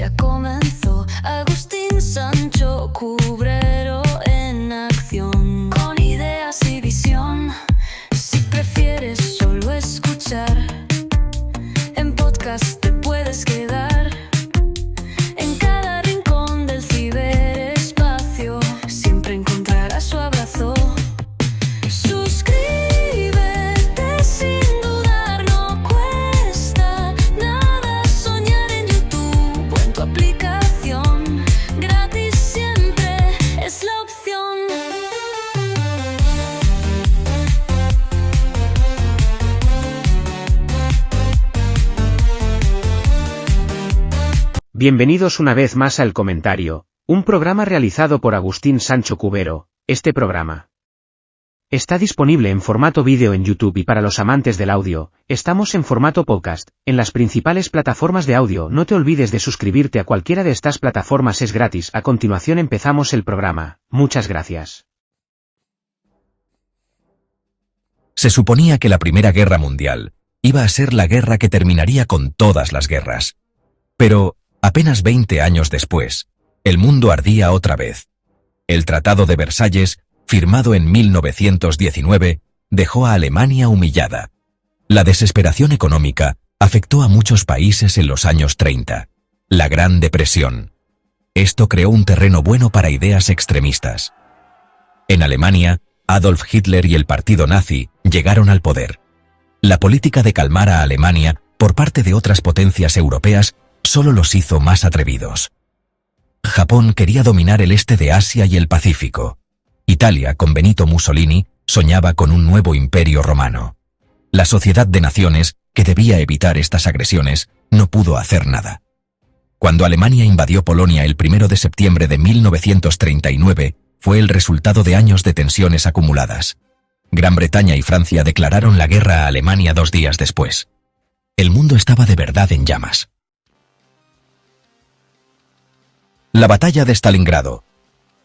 Ya comenzó Agustín Sancho Cubrero en acción, con ideas y visión. Si prefieres solo escuchar, en podcast te puedes quedar. En cada rincón del ciberespacio siempre encontrarás su abrazo. Suscríbete sin dudar, no cuesta nada soñar en YouTube o en tu aplicación. Gratis siempre es la opción. Bienvenidos una vez más a El Comentario, un programa realizado por Agustín Sancho Cubero. Este programa está disponible en formato vídeo en YouTube y para los amantes del audio, estamos en formato podcast, en las principales plataformas de audio. No te olvides de suscribirte a cualquiera de estas plataformas, es gratis. A continuación empezamos el programa. Muchas gracias. Se suponía que la Primera Guerra Mundial iba a ser la guerra que terminaría con todas las guerras. Pero, apenas 20 años después, el mundo ardía otra vez. El Tratado de Versalles, firmado en 1919, dejó a Alemania humillada. La desesperación económica afectó a muchos países en los años 30. La Gran Depresión. Esto creó un terreno bueno para ideas extremistas. En Alemania, Adolf Hitler y el partido nazi llegaron al poder. La política de calmar a Alemania por parte de otras potencias europeas solo los hizo más atrevidos. Japón quería dominar el este de Asia y el Pacífico. Italia, con Benito Mussolini, soñaba con un nuevo imperio romano. La Sociedad de Naciones, que debía evitar estas agresiones, no pudo hacer nada. Cuando Alemania invadió Polonia el 1 de septiembre de 1939, fue el resultado de años de tensiones acumuladas. Gran Bretaña y Francia declararon la guerra a Alemania 2 días después. El mundo estaba de verdad en llamas. La batalla de Stalingrado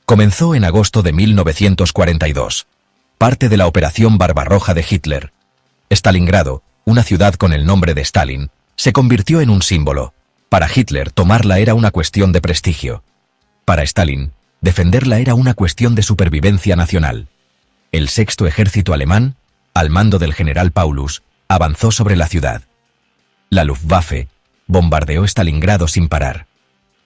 comenzó en agosto de 1942, parte de la Operación Barbarroja de Hitler. Stalingrado, una ciudad con el nombre de Stalin, se convirtió en un símbolo. Para Hitler, tomarla era una cuestión de prestigio. Para Stalin, defenderla era una cuestión de supervivencia nacional. El sexto ejército alemán, al mando del general Paulus, avanzó sobre la ciudad. La Luftwaffe bombardeó Stalingrado sin parar.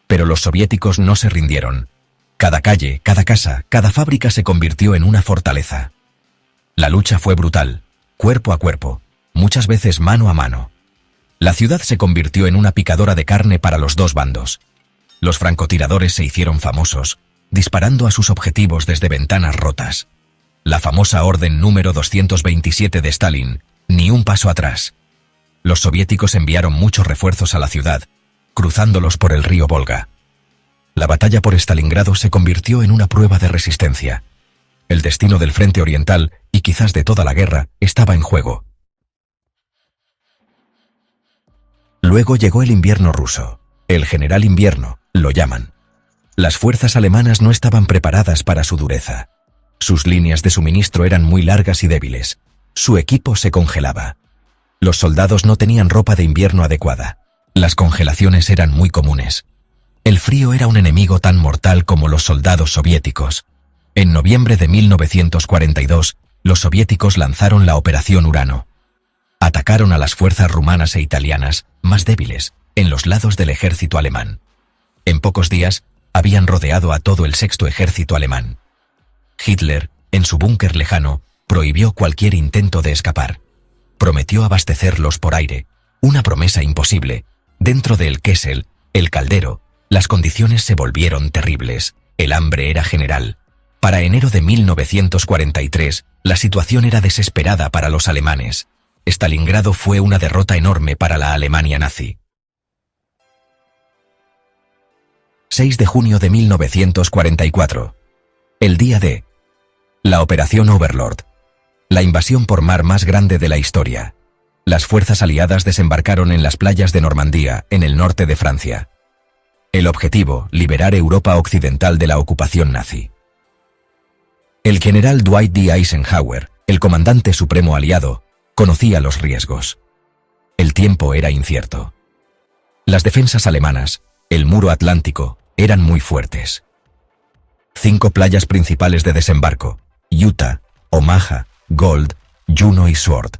Pero los soviéticos no se rindieron. Cada calle, cada casa, cada fábrica se convirtió en una fortaleza. La lucha fue brutal, cuerpo a cuerpo, muchas veces mano a mano. La ciudad se convirtió en una picadora de carne para los dos bandos. Los francotiradores se hicieron famosos, disparando a sus objetivos desde ventanas rotas. La famosa orden número 227 de Stalin, ni un paso atrás. Los soviéticos enviaron muchos refuerzos a la ciudad, cruzándolos por el río Volga. La batalla por Stalingrado se convirtió en una prueba de resistencia. El destino del frente oriental, y quizás de toda la guerra, estaba en juego. Luego llegó el invierno ruso. El general invierno, lo llaman. Las fuerzas alemanas no estaban preparadas para su dureza. Sus líneas de suministro eran muy largas y débiles. Su equipo se congelaba. Los soldados no tenían ropa de invierno adecuada. Las congelaciones eran muy comunes. El frío era un enemigo tan mortal como los soldados soviéticos. En noviembre de 1942, los soviéticos lanzaron la Operación Urano. Atacaron a las fuerzas rumanas e italianas, más débiles, en los lados del ejército alemán. En pocos días, habían rodeado a todo el sexto ejército alemán. Hitler, en su búnker lejano, prohibió cualquier intento de escapar. Prometió abastecerlos por aire, una promesa imposible. Dentro del Kessel, el caldero, las condiciones se volvieron terribles. El hambre era general. Para enero de 1943, la situación era desesperada para los alemanes. Stalingrado fue una derrota enorme para la Alemania nazi. 6 de junio de 1944. El día de la Operación Overlord. La invasión por mar más grande de la historia. Las fuerzas aliadas desembarcaron en las playas de Normandía, en el norte de Francia. El objetivo, liberar Europa occidental de la ocupación nazi. El general Dwight D. Eisenhower, el comandante supremo aliado, conocía los riesgos. El tiempo era incierto. Las defensas alemanas el muro atlántico, eran muy fuertes. 5 playas principales de desembarco: Utah, Omaha, Gold, Juno y Sword.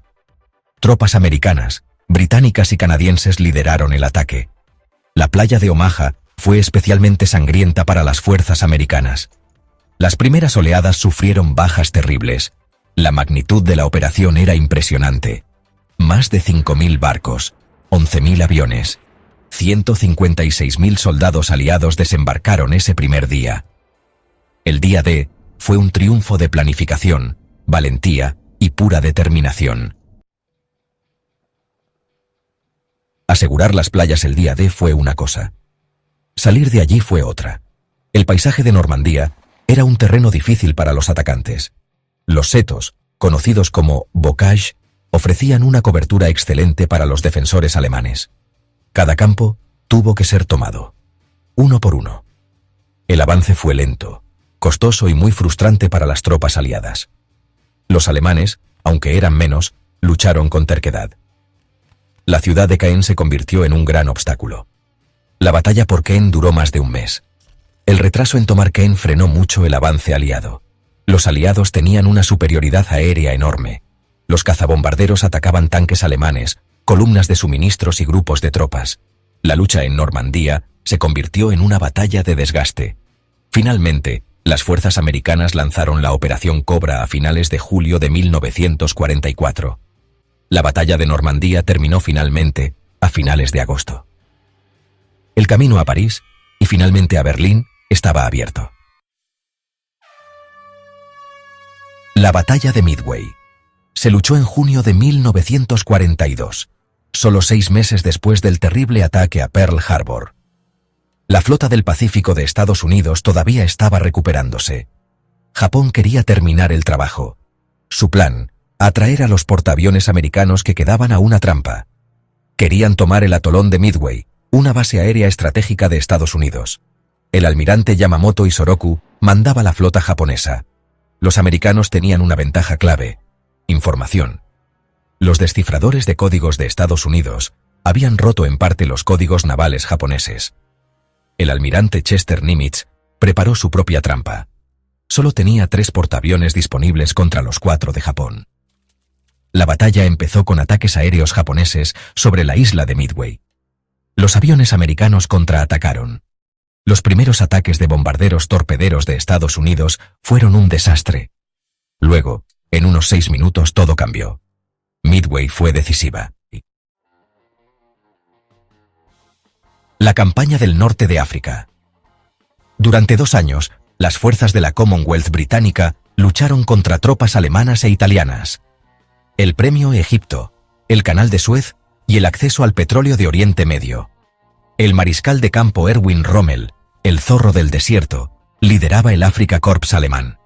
Tropas americanas, británicas y canadienses lideraron el ataque. La playa de Omaha fue especialmente sangrienta para las fuerzas americanas. Las primeras oleadas sufrieron bajas terribles. La magnitud de la operación era impresionante. Más de 5.000 barcos, 11.000 aviones, 156.000 soldados aliados desembarcaron ese primer día. El día D fue un triunfo de planificación, valentía y pura determinación. Asegurar las playas el día D fue una cosa. Salir de allí fue otra. El paisaje de Normandía era un terreno difícil para los atacantes. Los setos, conocidos como bocage, ofrecían una cobertura excelente para los defensores alemanes. Cada campo tuvo que ser tomado, uno por uno. El avance fue lento, costoso y muy frustrante para las tropas aliadas. Los alemanes, aunque eran menos, lucharon con terquedad. La ciudad de Caen se convirtió en un gran obstáculo. La batalla por Caen duró más de un mes. El retraso en tomar Caen frenó mucho el avance aliado. Los aliados tenían una superioridad aérea enorme. Los cazabombarderos atacaban tanques alemanes, columnas de suministros y grupos de tropas. La lucha en Normandía se convirtió en una batalla de desgaste. Finalmente, las fuerzas americanas lanzaron la Operación Cobra a finales de julio de 1944. La batalla de Normandía terminó finalmente a finales de agosto. El camino a París y finalmente a Berlín estaba abierto. La batalla de Midway se luchó en junio de 1942, solo 6 meses después del terrible ataque a Pearl Harbor. La flota del Pacífico de Estados Unidos todavía estaba recuperándose. Japón quería terminar el trabajo. Su plan: atraer a los portaaviones americanos que quedaban a una trampa. Querían tomar el atolón de Midway, una base aérea estratégica de Estados Unidos. El almirante Yamamoto Isoroku mandaba la flota japonesa. Los americanos tenían una ventaja clave: información. Los descifradores de códigos de Estados Unidos habían roto en parte los códigos navales japoneses. El almirante Chester Nimitz preparó su propia trampa. Solo tenía 3 portaaviones disponibles contra los 4 de Japón. La batalla empezó con ataques aéreos japoneses sobre la isla de Midway. Los aviones americanos contraatacaron. Los primeros ataques de bombarderos torpederos de Estados Unidos fueron un desastre. Luego, en unos 6 minutos todo cambió. Midway fue decisiva. La campaña del norte de África. Durante 2 años, las fuerzas de la Commonwealth británica lucharon contra tropas alemanas e italianas. El premio Egipto, el Canal de Suez y el acceso al petróleo de Oriente Medio. El mariscal de campo Erwin Rommel, el zorro del desierto, lideraba el Afrika Korps alemán.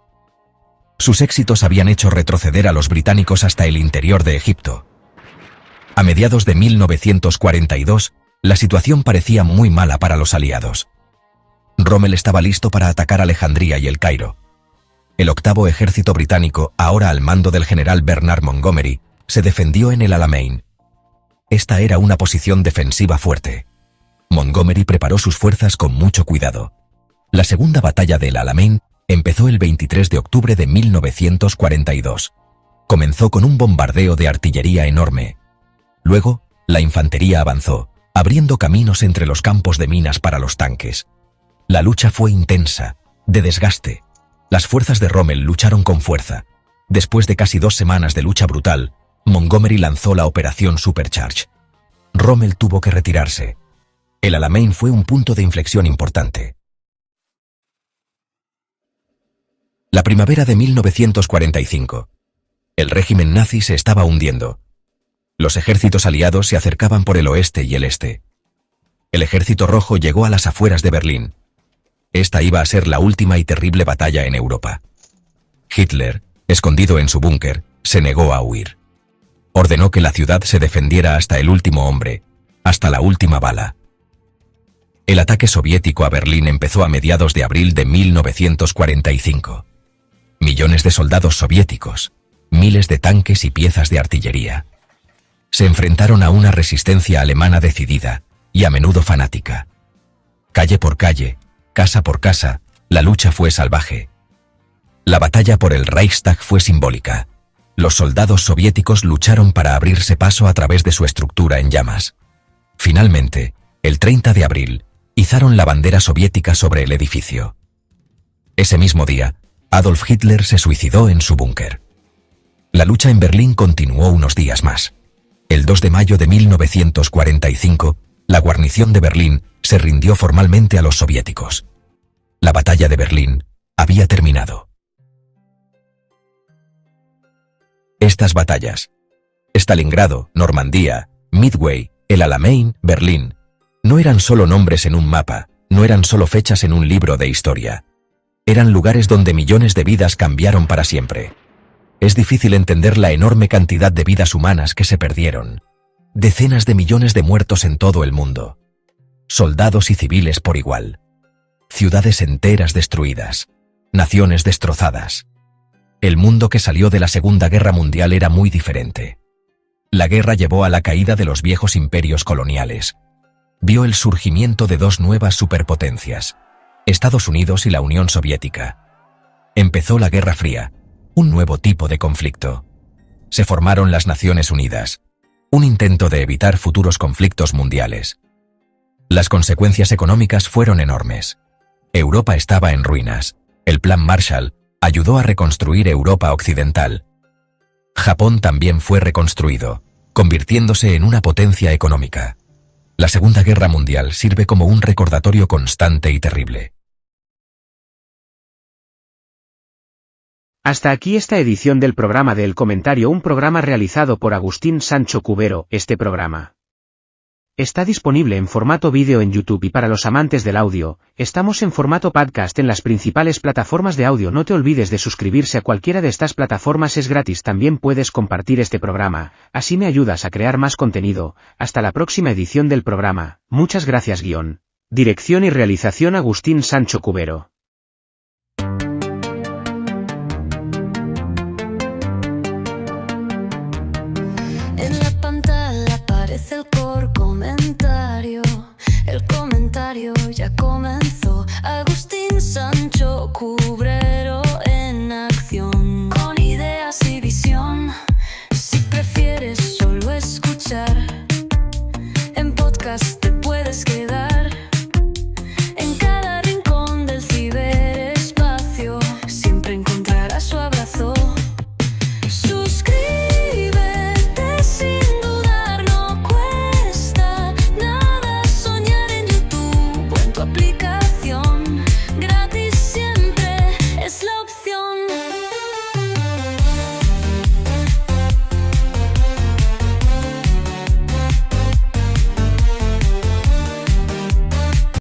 Sus éxitos habían hecho retroceder a los británicos hasta el interior de Egipto. A mediados de 1942, la situación parecía muy mala para los aliados. Rommel estaba listo para atacar Alejandría y El Cairo. El 8º ejército británico, ahora al mando del general Bernard Montgomery, se defendió en el Alamein. Esta era una posición defensiva fuerte. Montgomery preparó sus fuerzas con mucho cuidado. La segunda batalla del Alamein empezó el 23 de octubre de 1942. Comenzó con un bombardeo de artillería enorme. Luego, la infantería avanzó, abriendo caminos entre los campos de minas para los tanques. La lucha fue intensa, de desgaste. Las fuerzas de Rommel lucharon con fuerza. Después de casi 2 semanas de lucha brutal, Montgomery lanzó la Operación Supercharge. Rommel tuvo que retirarse. El Alamein fue un punto de inflexión importante. La primavera de 1945. El régimen nazi se estaba hundiendo. Los ejércitos aliados se acercaban por el oeste y el este. El ejército rojo llegó a las afueras de Berlín. Esta iba a ser la última y terrible batalla en Europa. Hitler, escondido en su búnker, se negó a huir. Ordenó que la ciudad se defendiera hasta el último hombre, hasta la última bala. El ataque soviético a Berlín empezó a mediados de abril de 1945. Millones de soldados soviéticos, miles de tanques y piezas de artillería. Se enfrentaron a una resistencia alemana decidida y a menudo fanática. Calle por calle, casa por casa, la lucha fue salvaje. La batalla por el Reichstag fue simbólica. Los soldados soviéticos lucharon para abrirse paso a través de su estructura en llamas. Finalmente, el 30 de abril, izaron la bandera soviética sobre el edificio. Ese mismo día, Adolf Hitler se suicidó en su búnker. La lucha en Berlín continuó unos días más. El 2 de mayo de 1945, la guarnición de Berlín se rindió formalmente a los soviéticos. La batalla de Berlín había terminado. Estas batallas, Stalingrado, Normandía, Midway, el Alamein, Berlín, no eran solo nombres en un mapa, no eran solo fechas en un libro de historia. Eran lugares donde millones de vidas cambiaron para siempre. Es difícil entender la enorme cantidad de vidas humanas que se perdieron. Decenas de millones de muertos en todo el mundo. Soldados y civiles por igual. Ciudades enteras destruidas. Naciones destrozadas. El mundo que salió de la Segunda Guerra Mundial era muy diferente. La guerra llevó a la caída de los viejos imperios coloniales. Vio el surgimiento de dos nuevas superpotencias, Estados Unidos y la Unión Soviética. Empezó la Guerra Fría, un nuevo tipo de conflicto. Se formaron las Naciones Unidas, un intento de evitar futuros conflictos mundiales. Las consecuencias económicas fueron enormes. Europa estaba en ruinas. El Plan Marshall ayudó a reconstruir Europa Occidental. Japón también fue reconstruido, convirtiéndose en una potencia económica. La Segunda Guerra Mundial sirve como un recordatorio constante y terrible. Hasta aquí esta edición del programa de El Comentario, un programa realizado por Agustín Sancho Cubero. Este programa está disponible en formato vídeo en YouTube y para los amantes del audio, estamos en formato podcast en las principales plataformas de audio. No te olvides de suscribirse a cualquiera de estas plataformas, es gratis. También puedes compartir este programa, así me ayudas a crear más contenido. Hasta la próxima edición del programa. Muchas gracias. Guión, dirección y realización Agustín Sancho Cubero. En la pantalla aparece el comentario ya comenzó. Agustín Sancho cubre